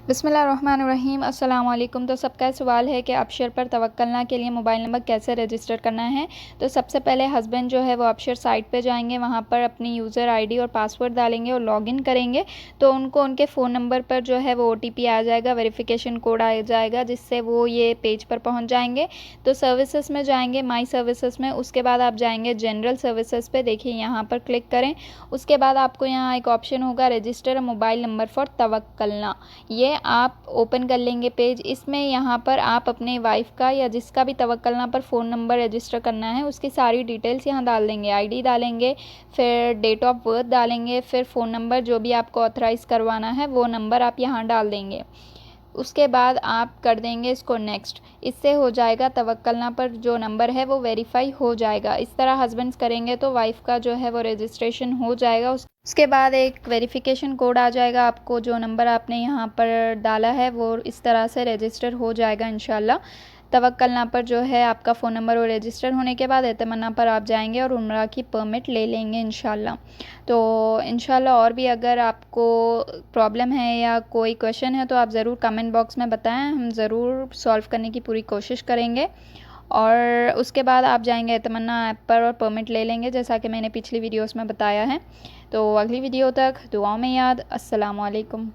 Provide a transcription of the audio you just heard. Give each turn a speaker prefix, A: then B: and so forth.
A: बिस्मिल्लाहिर्रहमानिर्रहीम। अस्सलाम वालेकुम। तो सबका सवाल है कि अबशर पर तवक्कलना के लिए मोबाइल नंबर कैसे रजिस्टर करना है। तो सबसे पहले हस्बैंड जो है वो अबशर साइट पे जाएंगे, वहाँ पर अपनी यूज़र आईडी और पासवर्ड डालेंगे और लॉगिन करेंगे। तो उनको उनके फ़ोन नंबर पर जो है वो OTP आ जाएगा, वेरिफिकेशन कोड आ जाएगा, जिससे वो ये पेज पर पहुँच जाएंगे। तो सर्विसेज में जाएंगे, माई सर्विसेज में। उसके बाद आप जाएंगे जनरल सर्विसेज पे, देखिए यहाँ पर क्लिक करें। उसके बाद आपको यहाँ एक ऑप्शन होगा रजिस्टर मोबाइल नंबर फॉर तवक्कलना, ये आप ओपन कर लेंगे पेज। इसमें यहाँ पर आप अपने वाइफ का या जिसका भी तवक्कलना पर फ़ोन नंबर रजिस्टर करना है उसकी सारी डिटेल्स यहाँ डाल देंगे। आईडी डालेंगे, फिर डेट ऑफ बर्थ डालेंगे, फिर फ़ोन नंबर जो भी आपको ऑथराइज़ करवाना है वो नंबर आप यहाँ डाल देंगे। उसके बाद आप कर देंगे इसको नेक्स्ट। इससे हो जाएगा तवक्कलना पर जो नंबर है वो वेरीफाई हो जाएगा। इस तरह हस्बैंड्स करेंगे तो वाइफ का जो है वो रजिस्ट्रेशन हो जाएगा। उसके बाद एक वेरिफिकेशन कोड आ जाएगा, आपको जो नंबर आपने यहाँ पर डाला है वो इस तरह से रजिस्टर हो जाएगा इंशाल्लाह। तवक्कलना पर जो है आपका फ़ोन नंबर वो रजिस्टर होने के बाद एतमन्ना पर आप जाएंगे और उम्रा की परमिट ले लेंगे इंशाल्लाह। तो इंशाल्लाह और भी अगर आपको प्रॉब्लम है या कोई क्वेश्चन है तो आप ज़रूर कमेंट बॉक्स में बताएं, हम ज़रूर सॉल्व करने की पूरी कोशिश करेंगे। और उसके बाद आप जाएंगे एतमन्ना ऐप पर और परमिट ले लेंगे, जैसा कि मैंने पिछली वीडियोस में बताया है। तो अगली वीडियो तक दुआओं में याद। अस्सलाम वालेकुम।